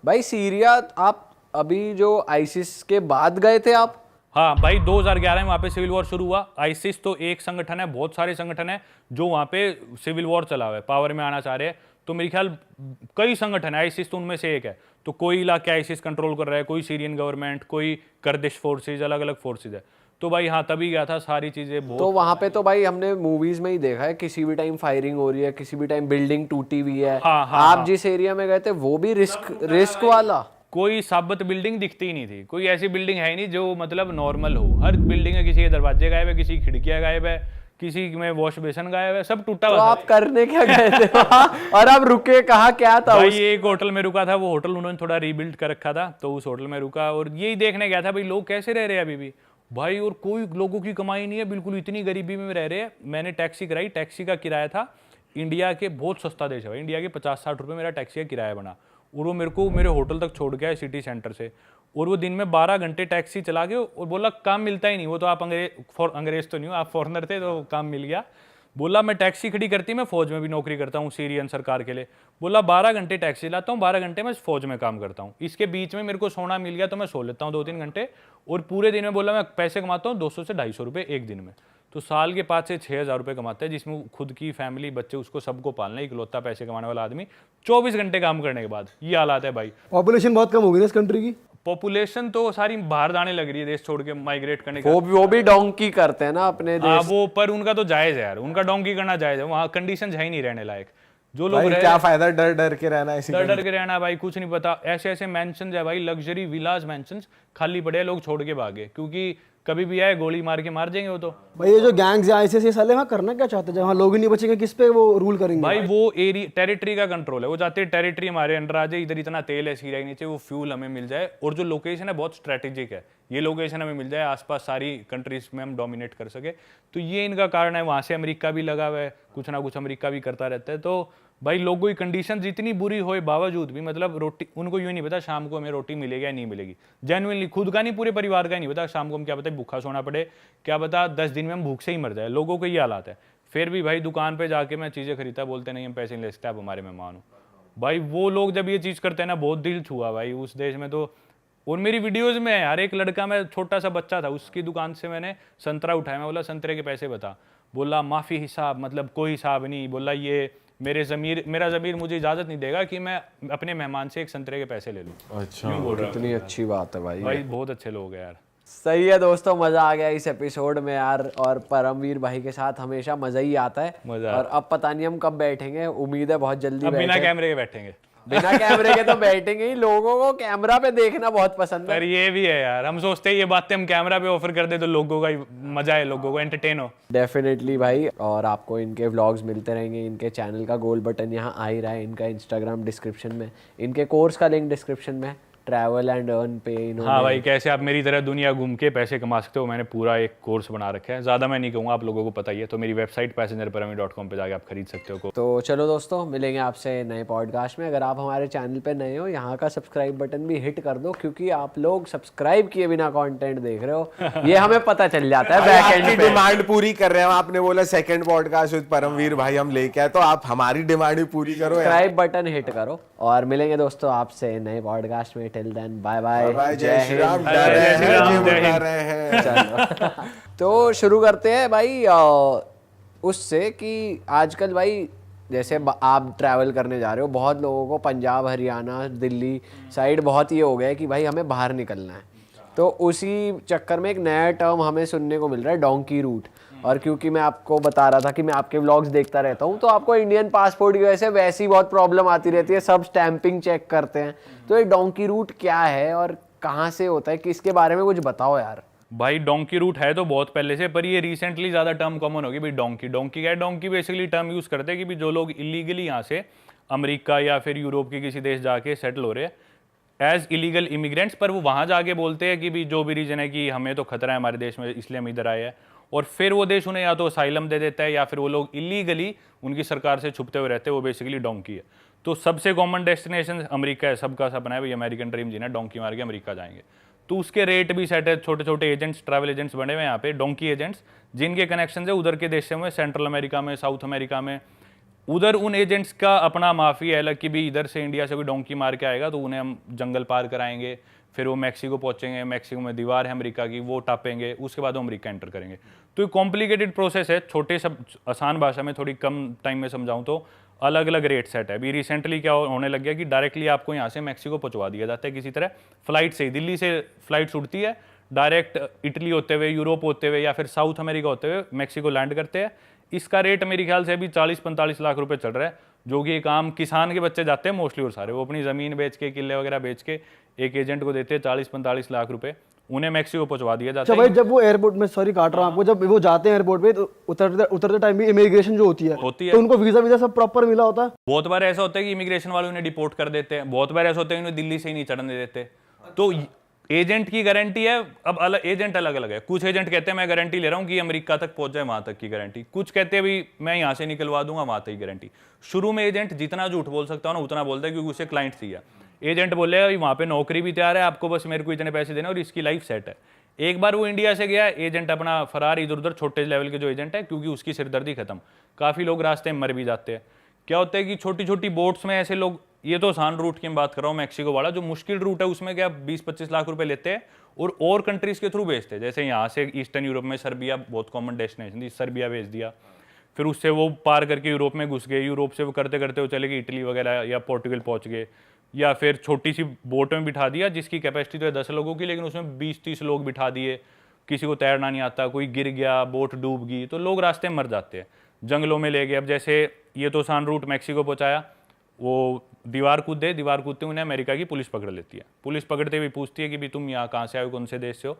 भाई सीरिया आप अभी जो आईसिस के बाद गए थे आप? हाँ भाई, 2011 में वहाँ पे सिविल वॉर शुरू हुआ। आईसिस तो एक संगठन है, बहुत सारे संगठन है जो वहाँ पे सिविल वॉर चला हुआ है, पावर में आना चाह रहे हैं। तो मेरे ख्याल कई संगठन है, आईसिस तो उनमें से एक है। तो कोई इलाके आईसिस कंट्रोल कर रहा है, कोई सीरियन गवर्नमेंट, कोई कर्दिश फोर्सेज, अलग अलग फोर्सेज है। तो भाई हाँ, तभी गया था, सारी चीज़ें तो बहुत। वहां पे तो भाई हमने मूवीज में ही देखा है, किसी भी टाइम फायरिंग हो रही है, किसी भी टाइम बिल्डिंग टूटी हुई है। हाँ हाँ आप हाँ। जिस एरिया में गए थे वो भी रिस्क रिस्क वाला? कोई साबित बिल्डिंग दिखती ही नहीं थी, कोई ऐसी बिल्डिंग है ही नहीं जो मतलब नॉर्मल हो। हर बिल्डिंग में किसी के दरवाजे गायब है, किसी की खिड़कियां गायब है, किसी में वॉश बेसन गायब है, सब टूटा तो हुआ आप करने क्या गए थे वहाँ? और आप रुके कहाँ, क्या था भाई उस? एक होटल में रुका था, वो होटल उन्होंने थोड़ा रीबिल्ड कर रखा था, तो उस होटल में रुका और यही देखने गया था भाई लोग कैसे रह रहे हैं अभी भी भाई। और कोई लोगों की कमाई नहीं है, बिल्कुल इतनी गरीबी में रह रहे हैं। मैंने टैक्सी कराई, टैक्सी का किराया था इंडिया के, बहुत सस्ता देश है भाई, इंडिया के 50-60 रुपये मेरा टैक्सी का किराया बना। और वो मेरे को मेरे होटल तक छोड़ गया है सिटी सेंटर से। और वो दिन में 12 घंटे टैक्सी चला के, और बोला काम मिलता ही नहीं। वो तो आप अंग्रेज तो नहीं हो, आप फॉरनर थे, तो काम मिल गया। बोला मैं टैक्सी खड़ी करती, मैं फौज में भी नौकरी करता हूँ सीरियन सरकार के लिए। बोला 12 घंटे टैक्सी चलाता हूँ, 12 घंटे मैं फौज में काम करता हूँ, इसके बीच में मेरे को सोना मिल गया तो मैं सो लेता हूँ 2-3 घंटे। और पूरे दिन में बोला मैं पैसे कमाता हूँ 200 से 250 रुपये एक दिन में। तो साल के 5 से 6 हज़ार रुपये कमाता है, जिसमें वो खुद की फैमिली, बच्चे, उसको सबको पालना है। इकलौता पैसे कमाने वाला आदमी 24 घंटे काम करने के बाद, ये हालात है भाई। पॉपुलेशन बहुत कम होगी ना इस कंट्री की। पॉपुलेशन तो सारी बाहर जाने लग रही है, देश छोड़ के माइग्रेट करने का। वो भी डोंकी करते हैं ना अपने हाँ देश। वो, पर उनका तो जायज है यार, उनका डोंकी करना जायज है। वहाँ कंडीशन है ही नहीं रहने लायक। जो लोग भाई रह क्या फायदा डर डर के रहना इसी डर डर के रहना भाई, कुछ नहीं पता। ऐसे ऐसे मेंशंस है भाई, लग्जरी विलाज मेंशंस खाली पड़े हैं, लोग छोड़ के भागे, क्योंकि कभी भी आए गोली मार के मार जाएंगे वो तो। भाई ये जो गैंग्स हैं आईसीस, ये साले वहाँ करना क्या चाहते हैं? जहाँ लोग ही नहीं बचेंगे, किस पे वो रूल करेंगे? भाई वो एरिया टेरिटरी का कंट्रोल है, वो चाहते हैं टेरिटरी हमारे अंडर आ जाए, इधर इतना तेल है सीरिया के नीचे, वो फ्यूल हमें मिल जाए। और जो लोकेशन है बहुत स्ट्रेटेजिक है, ये लोकेशन हमें मिल जाए, आसपास सारी कंट्रीज में हम डोमिनेट कर सके। तो ये इनका कारण है। वहाँ से अमेरिका भी लगा हुआ है, कुछ ना कुछ अमेरिका भी करता रहता है। तो भाई लोगों की कंडीशन जितनी बुरी होए बावजूद भी, मतलब रोटी उनको यूँ नहीं पता शाम को हमें रोटी मिलेगी या नहीं मिलेगी। जेन्युइनली खुद का नहीं, पूरे परिवार का नहीं पता शाम को हम क्या पता भूखा सोना पड़े, क्या पता 10 दिन में हम भूख से ही मर जाए। लोगों को ये हालात है। फिर भी भाई दुकान पे जाके मैं चीज़ें खरीदता, बोलते नहीं हम पैसे नहीं ले सकते, आप हमारे मेहमान हो। भाई वो लोग जब ये चीज़ करते हैं ना, बहुत दिल छुआ भाई उस देश में तो। और मेरी वीडियोज़ में यार एक लड़का, मैं छोटा सा बच्चा था, उसकी दुकान से मैंने संतरा उठाया। मैं बोला संतरे के पैसे बता। बोला माफ़ी हिसाब, मतलब कोई हिसाब नहीं। बोला ये मेरा ज़मीर मुझे इजाज़त नहीं देगा कि मैं अपने मेहमान से एक संतरे के पैसे ले लूँ। अच्छा यूँ बोल रहा है। इतनी अच्छी बात है भाई। भाई बहुत अच्छे लोग हैं यार। सही है दोस्तों, मजा आ गया इस एपिसोड में यार। और परमवीर भाई के साथ हमेशा मजा ही आता है। मजा। और अब पता नहीं हम कब बैठेंगे, उम्मीद है बहुत जल्दी अब बिना बैठें। कैमरे के बैठेंगे। बिना कैमरे के तो बैठेंगे ही, लोगों को कैमरा पे देखना बहुत पसंद है। पर ये भी है यार, हम सोचते हैं ये बातें हम कैमरा पे ऑफर कर दे तो लोगों का मजा है, लोगों को एंटरटेन हो। डेफिनेटली भाई। और आपको इनके व्लॉग्स मिलते रहेंगे। इनके चैनल का गोल बटन यहाँ आ ही रहा है, इनका इंस्टाग्राम डिस्क्रिप्शन में, इनके कोर्स का लिंक डिस्क्रिप्शन में, ट्रैवल एंड अर्न पे इन्होंने। हाँ भाई, कैसे आप मेरी तरह दुनिया घूम के पैसे कमा सकते हो, मैंने पूरा एक कोर्स बना रखा है। ज़्यादा मैं नहीं कहूँगा, आप लोगों को पता ही है। तो मेरी वेबसाइट passengerparameer.com पे जाके आप खरीद सकते हो। तो चलो दोस्तों, मिलेंगे आपसे नए पॉडकास्ट में। अगर आप हमारे चैनल पे नए हो, यहाँ का सब्सक्राइब बटन भी हिट कर दो, क्योंकि आप लोग सब्सक्राइब किए बिना कंटेंट देख रहे हो, ये हमें पता चल जाता है बैक एंड आपकी पे। डिमांड पूरी कर रहे हैं। आपने बोला सेकंड पॉडकास्ट विद परमवीर भाई हम लेके आए, तो आप हमारी डिमांड भी पूरी करो यार। सब्सक्राइब बटन हिट करो और मिलेंगे दोस्तों आपसे नए पॉडकास्ट में। Till then bye bye. भाई जय श्री राम। हिंद। डर रहे जय श्री हैं, राम, जिम जय उठा हिंद। रहे हैं। चलो तो शुरू करते हैं भाई उससे कि आजकल भाई जैसे आप ट्रैवल करने जा रहे हो, बहुत लोगों को पंजाब, हरियाणा, दिल्ली साइड बहुत ये हो गया है कि भाई हमें बाहर निकलना है। तो उसी चक्कर में एक नया टर्म हमें सुनने को मिल रहा है, डोंकी रूट। और क्योंकि मैं आपको बता रहा था कि मैं आपके व्लॉग्स देखता रहता हूँ, तो आपको इंडियन पासपोर्ट की वजह से वैसी बहुत प्रॉब्लम आती रहती है, सब स्टैंपिंग चेक करते हैं। तो ये डोंकी रूट क्या है और कहाँ से होता है, कि इसके बारे में कुछ बताओ यार। भाई डोंकी रूट है तो बहुत पहले से, पर ये रिसेंटली ज़्यादा टर्म कॉमन होगी भाई। डोंकी क्या है? डोंकी बेसिकली टर्म यूज़ करते हैं कि भी जो लोग इलीगली यहाँ से अमेरिका या फिर यूरोप के किसी देश जाके सेटल हो रहे हैं एज इलीगल इमिग्रेंट्स, पर वो वहाँ जाके बोलते हैं कि भी जो भी रीज़न है कि हमें तो खतरा है हमारे देश में, इसलिए हम इधर आए हैं। और फिर वो देश उन्हें या तो असाइलम दे देता है, या फिर वो लोग इलीगली उनकी सरकार से छुपते हुए रहते हैं। वो बेसिकली डोंकी है। तो सबसे कॉमन डेस्टिनेशन अमेरिका है, सबका सपना है भाई अमेरिकन ड्रीम जीना, डोंकी मार के अमेरिका जाएंगे। तो उसके रेट भी सेट है, छोटे छोटे एजेंट्स, ट्रैवल एजेंट्स बने हुए हैं यहाँ पे, डोंकी एजेंट्स, जिनके कनेक्शन है उधर के देशों में, सेंट्रल अमेरिका में, साउथ अमेरिका में, उधर उन एजेंट्स का अपना माफिया है अलग कि भी इधर से इंडिया से कोई डोंकी मार के आएगा तो उन्हें हम जंगल पार कराएंगे, फिर वो मैक्सिको पहुंचेंगे, मैक्सिको में दीवार है अमेरिका की, वो टापेंगे, उसके बाद वो अमेरिका एंटर करेंगे। तो ये कॉम्प्लिकेटेड प्रोसेस है। छोटे सब आसान भाषा में थोड़ी कम टाइम में समझाऊं तो अलग अलग रेट सेट है। अभी रिसेंटली क्या होने लग गया कि डायरेक्टली आपको यहाँ से मैक्सिको पहुंचवा दिया जाता है किसी तरह फ्लाइट से ही। दिल्ली से फ्लाइट उड़ती है, डायरेक्ट इटली होते हुए, यूरोप होते हुए या फिर साउथ अमेरिका होते हुए मैक्सिको लैंड करते हैं। इसका रेट मेरे ख्याल से अभी 40-45 लाख रुपए चल रहा है, जो कि एक आम किसान के बच्चे जाते हैं मोस्टली, और सारे वो अपनी ज़मीन बेच के, किले वगैरह बेच के एक एजेंट को देते हैं 40-45 लाख रुपए, उन्हें मैक्सिको पहुंचवा दिया जाता अच्छा है। भाई, जब वो एयरपोर्ट में, सॉरी काट रहा हूँ आपको, जब वो जाते हैं एयरपोर्ट पे तो उतरते टाइम भी इमिग्रेशन जो होती है तो उनको वीजा सब प्रॉपर मिला होता है? बहुत बार ऐसा होता है कि इमिग्रेशन वाले उन्हें डिपोर्ट कर देते हैं, बहुत बार ऐसा होता है कि उन्हें दिल्ली से ही नहीं चढ़ने देते। तो एजेंट की गारंटी है, अब अलग एजेंट अलग अलग है। कुछ एजेंट कहते हैं मैं गारंटी ले रहा हूं कि अमेरिका तक पहुंच जाए, वहां तक की गारंटी। कुछ कहते हैं भी मैं यहां से निकलवा दूंगा, वहां तक की गारंटी। शुरू में एजेंट जितना झूठ बोल सकता है ना उतना बोलता है, क्योंकि उसे क्लाइंट चाहिए। एजेंट बोलेगा वहां पे नौकरी भी तैयार है, आपको बस मेरे को इतने पैसे देने और इसकी लाइफ सेट है। एक बार वो इंडिया से गया, एजेंट अपना फरार इधर उधर, छोटे लेवल के जो एजेंट है, क्योंकि उसकी सिरदर्दी खत्म। काफी लोग रास्ते में मर भी जाते हैं। क्या होता है कि छोटी छोटी बोट्स में ऐसे लोग, ये तो आसान रूट की मैं बात कर रहा हूँ मैक्सिको वाला, जो मुश्किल रूट है उसमें क्या 20-25 लाख रुपए लेते हैं और कंट्रीज के थ्रू भेजते हैं। जैसे यहाँ से ईस्टर्न यूरोप में सर्बिया बहुत कॉमन डेस्टिनेशन थी, सर्बिया भेज दिया, फिर उससे वो पार करके यूरोप में घुस गए, यूरोप से वो करते करते वो चले गए इटली वगैरह या पोर्टुगल पहुंच गए, या फिर छोटी सी बोट में बिठा दिया जिसकी कैपेसिटी तो है 10 लोगों की, लेकिन उसमें 20-30 लोग बिठा दिए, किसी को तैरना नहीं आता, कोई गिर गया, बोट डूब गई, तो लोग रास्ते में मर जाते हैं। जंगलों में ले गए। अब जैसे ये तो आसान रूट मैक्सिको पहुंचाया, वो दीवार कूदे, दीवार कूदते उन्हें अमेरिका की पुलिस पकड़ लेती है। पुलिस पकड़ते हुए पूछती है कि भी तुम यहाँ कहाँ से आए हो, कौन से देश से हो?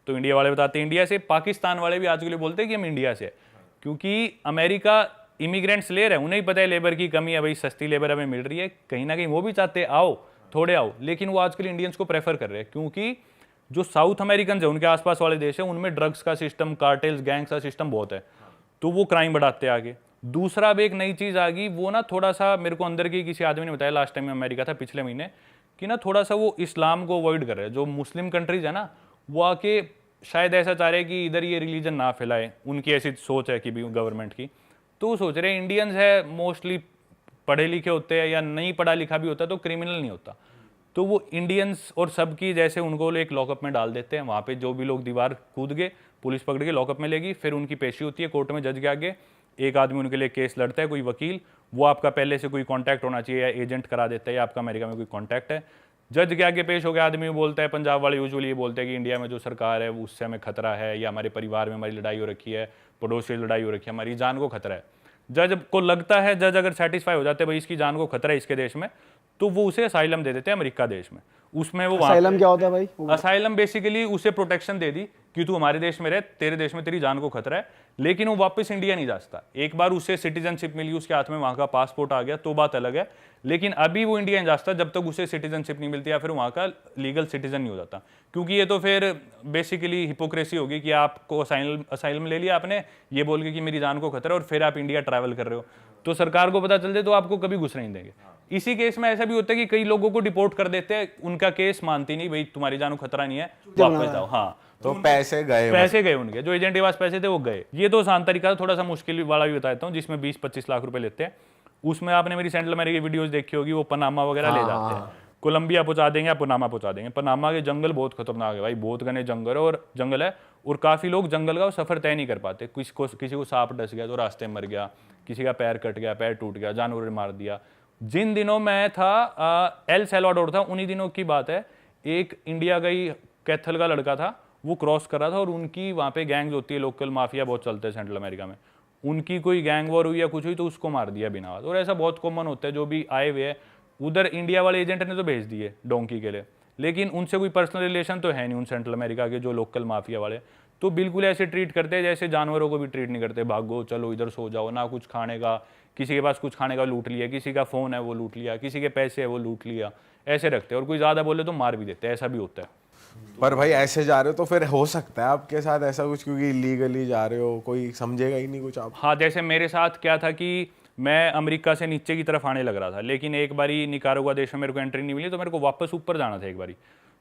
तो इंडिया वाले बताते हैं इंडिया से। पाकिस्तान वाले भी आज के लिए बोलते हैं कि हम इंडिया से, क्योंकि अमेरिका इमिग्रेंट्स ले रहे हैं, उन्हें ही पता है लेबर की कमी है, भाई सस्ती लेबर हमें मिल रही है, कहीं ना कहीं वो भी चाहते हैं आओ थोड़े आओ, लेकिन वो आजकल इंडियंस को प्रेफर कर रहे हैं, क्योंकि जो साउथ अमेरिकन है उनके आसपास वाले देश है उनमें ड्रग्स का सिस्टम, कार्टेल्स, गैंग्स का सिस्टम बहुत है, तो वो क्राइम बढ़ाते हैं आगे। दूसरा अब एक नई चीज आ गई, वो ना थोड़ा सा मेरे को अंदर की किसी आदमी ने बताया, लास्ट टाइम में अमेरिका था पिछले महीने, कि ना थोड़ा सा वो इस्लाम को अवॉइड कर रहे हैं। जो मुस्लिम कंट्रीज है ना, वो आके शायद ऐसा चाह रहे हैं कि इधर ये रिलीजन ना फैलाए, उनकी ऐसी सोच है कि भी गवर्नमेंट की। तो वो सोच रहे हैं इंडियंस है मोस्टली पढ़े लिखे होते हैं या नहीं पढ़ा लिखा भी होता है तो क्रिमिनल नहीं होता, तो वो इंडियंस और सबकी जैसे उनको एक लॉकअप में डाल देते हैं। वहाँ पे जो भी लोग दीवार कूद गए, पुलिस पकड़ के लॉकअप में लेगी, फिर उनकी पेशी होती है कोर्ट में, जज के आगे एक आदमी उनके लिए केस लड़ता है, कोई वकील, वो आपका पहले से कोई कॉन्टैक्ट होना चाहिए या एजेंट करा देता है या आपका अमेरिका में कोई कॉन्टैक्ट है। जज के आगे पेश हो गया, आदमी बोलता है, पंजाब वाले यूजुअली ये बोलते हैं कि इंडिया में जो सरकार है उससे हमें खतरा है, या हमारे परिवार में हमारी लड़ाई हो रखी है, पड़ोसी लड़ाई हो रखी है, हमारी जान को खतरा है। जज को लगता है, जज अगर सेटिस्फाई हो जाते हैं भाई इसकी जान को खतरा है इसके देश में, तो वो उसे असाइलम दे देते हैं अमेरिका देश में। उसमें वो असाइलम क्या होता है भाई? असाइलम बेसिकली उसे प्रोटेक्शन दे दी कि तू हमारे देश में रहे, तेरे देश में तेरी जान को खतरा है, लेकिन वो वापस इंडिया नहीं जा सकता। एक बार उसे सिटीजनशिप मिली, उसके हाथ में वहां का पासपोर्ट आ गया तो बात अलग है, लेकिन अभी वो इंडिया नहीं जा सकता जब तक उसे सिटीजनशिप नहीं मिलती या फिर वहां का लीगल सिटीजन नहीं हो जाता। क्योंकि ये तो फिर बेसिकली हिपोक्रेसी होगी कि आपको असाइलम ले लिया आपने ये बोल के कि मेरी जान को खतरा है, और फिर आप इंडिया ट्रैवल कर रहे हो, तो सरकार को पता चल जाए तो आपको कभी घुस नहीं देंगे। इसी केस में ऐसा भी होता है कि कई लोगों को डिपोर्ट कर देते हैं, उनका केस मानती नहीं, भाई तुम्हारी जान को खतरा नहीं है, वापस जाओ। हाँ, तो पैसे गए उनके, जो एजेंट के पास पैसे थे वो गए। ये तो आसान तरीका था, थोड़ा सा मुश्किल वाला भी बताता हूँ, जिसमें 20-25 लाख रुपए लेते हैं। उसमें आपने मेरी सेंट्रल अमेरिका की वीडियोस देखी होगी, वो पनामा वगैरह ले जाते हैं, कोलंबिया पहुंचा देंगे या पनामा पहुंचा देंगे। पनामा के जंगल बहुत खतरनाक है भाई, बहुत घने जंगल है, और काफी लोग जंगल का सफर तय नहीं कर पाते। किसी को सांप डस गया तो रास्ते में मर गया, किसी का पैर कट गया, पैर टूट गया, जानवर ने मार दिया। जिन दिनों मैं था एल सैल्वाडोर था, उन्हीं दिनों की बात है, एक इंडिया का ही कैथल का लड़का था, वो क्रॉस कर रहा था, और उनकी वहाँ पे गैंग्स होती है, लोकल माफिया बहुत चलते हैं सेंट्रल अमेरिका में, उनकी कोई गैंग वॉर हुई या कुछ हुई तो उसको मार दिया बिना बात। और ऐसा बहुत कॉमन होता है, जो भी आए हुए हैं उधर इंडिया वाले एजेंट ने तो भेज दिए डोंकी के लिए, लेकिन उनसे कोई पर्सनल रिलेशन तो है नहीं उन सेंट्रल अमेरिका के जो लोकल माफिया वाले, तो बिल्कुल ऐसे ट्रीट करते हैं जैसे जानवरों को भी ट्रीट नहीं करते। भागो चलो इधर सो जाओ, ना कुछ खाने का, किसी के पास कुछ खाने का लूट लिया, किसी का फोन है वो लूट लिया, किसी के पैसे है वो लूट लिया, ऐसे रखते हैं। और कोई ज्यादा बोले तो मार भी देते हैं, ऐसा भी होता है। पर भाई ऐसे जा रहे हो तो फिर हो सकता है आपके साथ ऐसा कुछ, क्योंकि इलीगली जा रहे हो, कोई समझेगा ही नहीं कुछ आप। हाँ, जैसे मेरे साथ क्या था कि मैं अमेरिका से नीचे की तरफ आने लग रहा था, लेकिन एक बारी निकारागुआ देश में मेरे को एंट्री नहीं मिली, तो मेरे को वापस ऊपर जाना था एक बारी।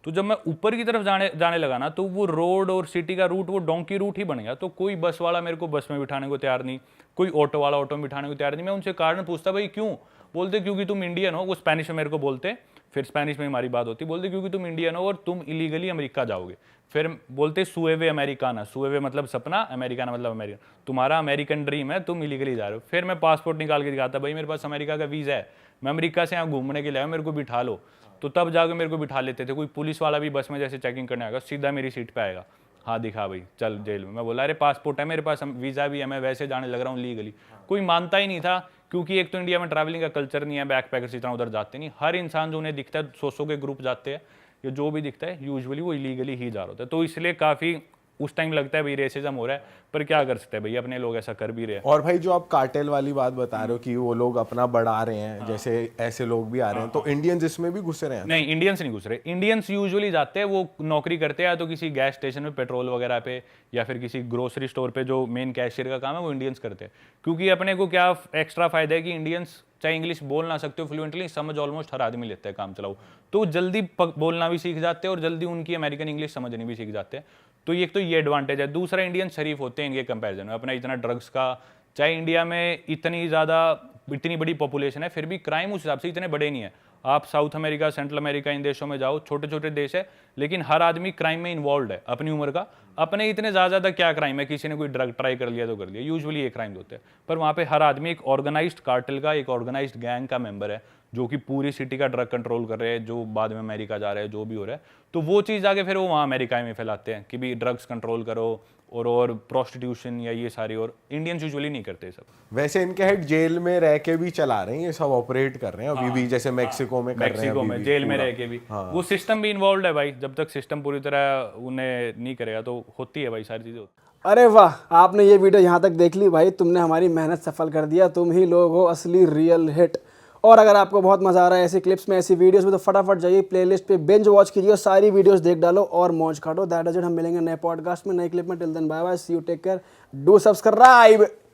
तो जब मैं ऊपर की तरफ जाने लगा ना, तो वो रोड और सिटी का रूट वो डोंकी रूट ही बन गया। तो कोई बस वाला मेरे को बस में बिठाने को तैयार नहीं, कोई ऑटो वाला ऑटो में बिठाने को तैयार नहीं। मैं उनसे कारण पूछता, भाई क्यों? बोलते क्योंकि तुम इंडियन हो। वो स्पेनिश में मेरे को बोलते, फिर स्पेनिश में हमारी बात होती, बोलते क्योंकि तुम इंडियन हो और तुम इलीगली अमेरिका जाओगे। फिर बोलते सुएवे अमेरिकाना, सुएवे मतलब सपना, अमेरिकाना मतलब अमेरिकन, तुम्हारा अमेरिकन ड्रीम है, तुम इलीगली जा रहे हो। फिर मैं पासपोर्ट निकाल के दिखाता, भाई मेरे पास अमेरिका का वीज़ा है, मैं अमेरिका से यहाँ घूमने के लिए आया, मेरे को बिठा लो। तो तब जाकर मेरे को बिठा लेते थे। कोई पुलिस वाला भी बस में जैसे चेकिंग करने आएगा, सीधा मेरी सीट पे आएगा, हाँ दिखा भाई चल जेल में। मैं बोला अरे पासपोर्ट है मेरे पास, वीज़ा भी है, मैं वैसे जाने लग रहा हूँ लीगली। कोई मानता ही नहीं था, क्योंकि एक तो इंडिया में ट्रैवलिंग का कल्चर नहीं है, बैक पैकर्स इतना उधर जाते नहीं। हर इंसान जो उन्हें दिखता है, 100 के ग्रुप जाते हैं या जो भी दिखता है, यूजुअली वो इलीगली ही जा रहा होता है। तो इसलिए काफ़ी उस टाइम लगता है भाई रेसिज्म हो रहा है, पर क्या कर सकते हैं भाई, अपने लोग ऐसा कर भी रहे हैं। और भाई जो आप कार्टेल वाली बात बता रहे हो कि वो लोग अपना बढ़ा रहे हैं, जैसे ऐसे लोग भी आ रहे हैं, तो इंडियंस इसमें भी घुस रहे हैं? नहीं, इंडियंस नहीं घुस रहे। इंडियंस यूजुअली जाते हैं, वो नौकरी करते हैं या तो किसी गैस स्टेशन में पेट्रोल वगैरह पे, या फिर किसी ग्रोसरी स्टोर पे जो मेन कैशियर का काम है वो इंडियंस करते हैं। क्योंकि अपने को क्या एक्स्ट्रा फायदा है कि इंडियंस चाहे इंग्लिश बोल ना सकते हो फ्लुएंटली, समझ ऑलमोस्ट हर आदमी लेता है काम चलाओ, तो जल्दी बोलना भी सीख जाते हैं और जल्दी उनकी अमेरिकन इंग्लिश समझनी भी सीख जाते हैं। तो एक तो ये एडवांटेज है। दूसरा, इंडियन शरीफ होते हैं इनके कंपैरिजन में। अपना इतना ड्रग्स का, चाहे इंडिया में इतनी बड़ी पॉपुलेशन है, फिर भी क्राइम उस हिसाब से इतने बड़े नहीं है। आप साउथ अमेरिका, सेंट्रल अमेरिका, इन देशों में जाओ, छोटे छोटे देश है, लेकिन हर आदमी क्राइम में इन्वॉल्व है अपनी उम्र का। अपने इतने ज़्यादा क्या क्राइम है, किसी ने कोई ड्रग ट्राई कर लिया तो कर लिया, यूजुअली ये क्राइम होते हैं। पर वहाँ पे हर आदमी एक ऑर्गेनाइज्ड कार्टेल का, एक ऑर्गेनाइज्ड गैंग का मेंबर है, जो कि पूरी सिटी का ड्रग कंट्रोल कर रहे हैं, जो बाद में अमेरिका जा रहे हैं, जो भी हो रहा है। तो वो चीज़ आगे फिर वो वहाँ अमेरिका में फैलाते हैं कि भी ड्रग्स कंट्रोल करो और प्रोस्टिट्यूशन या ये सारी, और इंडियंस यूजुअली नहीं करते सब। वैसे इनके हेड जेल में रह के भी चला रहे हैं, ये सब ऑपरेट कर रहे हैं अभी भी, जैसे मैक्सिको में कर रहे हैं। मैक्सिको में जेल में रह के भी वो सिस्टम भी इन्वॉल्व है भाई। जब तक सिस्टम पूरी तरह उन्हें नहीं करेगा तो होती है भाई, सारी चीज़ें होती है। अरे वाह, आपने ये वीडियो यहाँ तक देख ली भाई, तुमने हमारी मेहनत सफल कर दिया। तुम ही लोग हो असली रियल हिट। और अगर आपको बहुत मजा आ रहा है ऐसी क्लिप्स में, ऐसी वीडियोस में, तो फटाफट जाइए प्लेलिस्ट पे बिंज वॉच कीजिए और सारी वीडियोस देख डालो और मौज काटो। That is it. हम मिलेंगे नए पॉडकास्ट में, नए क्लिप में। Till then bye bye, see you, take care, do subscribe.